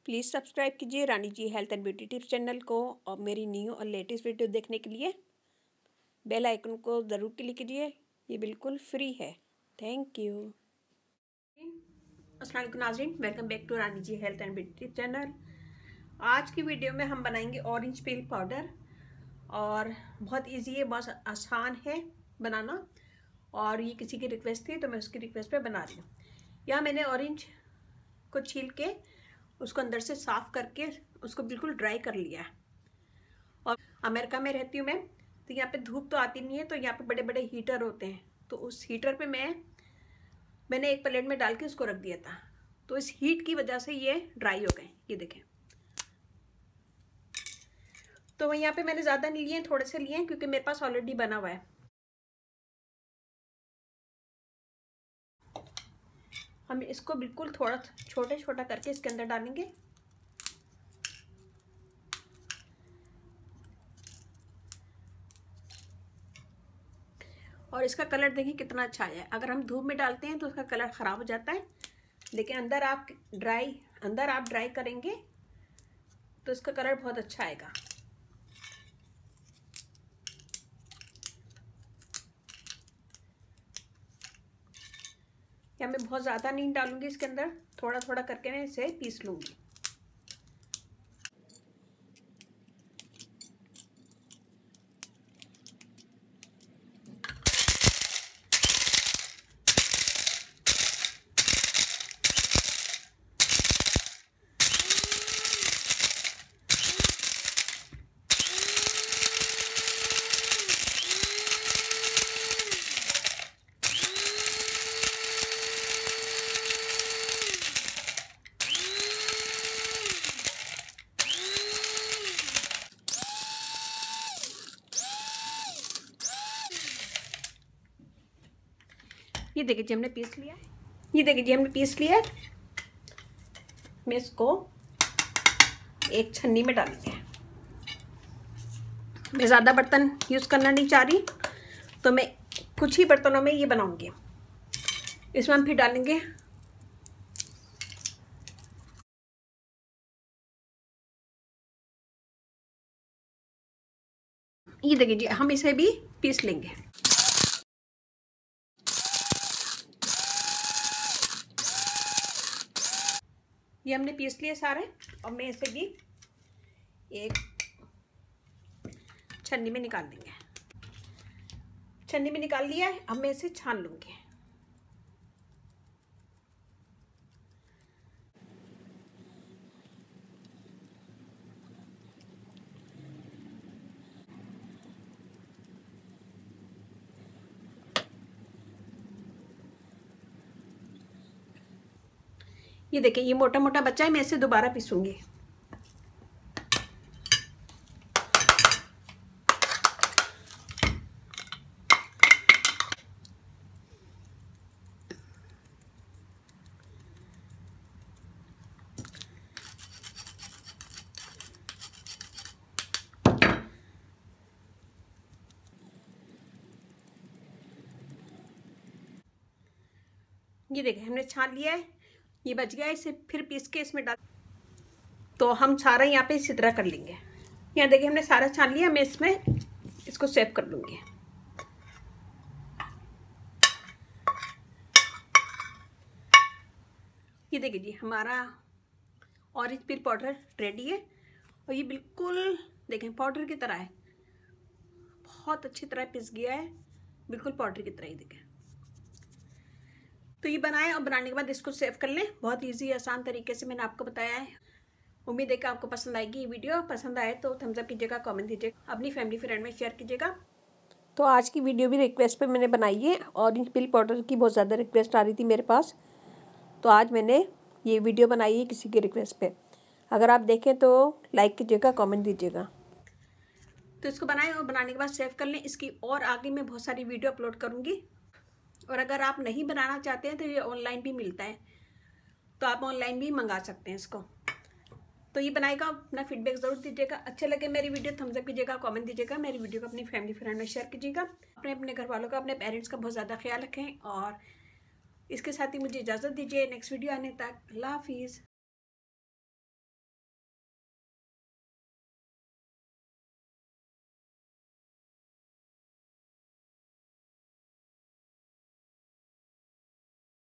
Please subscribe कीजिए Rani ji health and beauty tips channel को और मेरी न्यू और लेटेस्ट वीडियो देखने के लिए बेल आइकन को ज़रूर क्लिक कीजिए। ये बिल्कुल फ्री है। Thank you. अस्सलाम वालेकुम नाज़रीन, welcome back to Rani ji health and beauty tips channel. आज की वीडियो में हम बनाएंगे ऑरेंज पील पाउडर और बहुत ईजी है, बहुत आसान है बनाना। और ये किसी की रिक्वेस्ट थी तो मैं उसकी रिक्वेस्ट पे बना रही हूँ। यहाँ मैंने ऑरेंज को छील के उसको अंदर से साफ करके उसको बिल्कुल ड्राई कर लिया है। और अमेरिका में रहती हूँ मैं, तो यहाँ पे धूप तो आती नहीं है, तो यहाँ पे बड़े बड़े हीटर होते हैं। तो उस हीटर पे मैंने एक प्लेट में डाल के उसको रख दिया था, तो इस हीट की वजह से ये ड्राई हो गए। ये देखें। तो यहाँ पे मैंने ज़्यादा नहीं लिए, थोड़े से लिए हैं क्योंकि मेरे पास ऑलरेडी बना हुआ है। हम इसको बिल्कुल थोड़ा छोटा छोटा करके इसके अंदर डालेंगे। और इसका कलर देखिए कितना अच्छा आया है। अगर हम धूप में डालते हैं तो उसका कलर ख़राब हो जाता है, लेकिन अंदर आप ड्राई करेंगे तो इसका कलर बहुत अच्छा आएगा। या मैं बहुत ज़्यादा नहीं डालूंगी इसके अंदर, थोड़ा थोड़ा करके मैं इसे पीस लूँगी। ये देखिए जी हमने पीस लिया है। ये देखिए जी हमने पीस लिया है। मैं इसको एक छन्नी में डालेंगे। मैं ज़्यादा बर्तन यूज़ करना नहीं चाह रही, तो मैं कुछ ही बर्तनों में ये बनाऊंगी। इसमें हम फिर डालेंगे ये देखिए जी, हम इसे भी पीस लेंगे। ये हमने पीस लिए सारे, और मैं इसे भी एक छन्नी में निकाल देंगे। छन्नी में निकाल लिया है, अब मैं इसे छान लूँगी। ये देखिए ये मोटा मोटा बच्चा है, मैं इसे दोबारा पीसूंगी। ये देखिए हमने छान लिया है, ये बच गया है। इसे फिर पीस के इसमें डाल, तो हम सारा यहाँ पे इसी तरह कर लेंगे। यहाँ देखिए हमने सारा छान लिया, मैं इसमें इसको सेव कर लूँगी। ये देखिए जी हमारा ऑरेंज पील पाउडर रेडी है, और ये बिल्कुल देखें पाउडर की तरह है, बहुत अच्छी तरह पिस गया है, बिल्कुल पाउडर की तरह ही देखें। तो ये बनाएं और बनाने के बाद इसको सेव कर लें। बहुत इजी आसान तरीके से मैंने आपको बताया है। उम्मीद है कि आपको पसंद आएगी ये वीडियो। पसंद आए तो थम्स अप कीजिएगा, कमेंट दीजिएगा, अपनी फैमिली फ्रेंड में शेयर कीजिएगा। तो आज की वीडियो भी रिक्वेस्ट पे मैंने बनाई है। ऑरेंज पील पाउडर की बहुत ज़्यादा रिक्वेस्ट आ रही थी मेरे पास, तो आज मैंने ये वीडियो बनाई है किसी की रिक्वेस्ट पे। अगर आप देखें तो लाइक कीजिएगा, कमेंट दीजिएगा। तो इसको बनाएं और बनाने के बाद सेव कर लें। इसकी और आगे मैं बहुत सारी वीडियो अपलोड करूँगी। और अगर आप नहीं बनाना चाहते हैं तो ये ऑनलाइन भी मिलता है, तो आप ऑनलाइन भी मंगा सकते हैं इसको। तो ये बनाएगा, अपना फीडबैक ज़रूर दीजिएगा। अच्छे लगे मेरी वीडियो थम्स अप कीजिएगा, कमेंट दीजिएगा, मेरी वीडियो को अपनी फैमिली फ्रेंड में शेयर कीजिएगा। अपने घर वालों का, अपने पेरेंट्स का बहुत ज़्यादा ख्याल रखें। और इसके साथ ही मुझे इजाज़त दीजिए नेक्स्ट वीडियो आने तक। अल्लाह हाफिज़।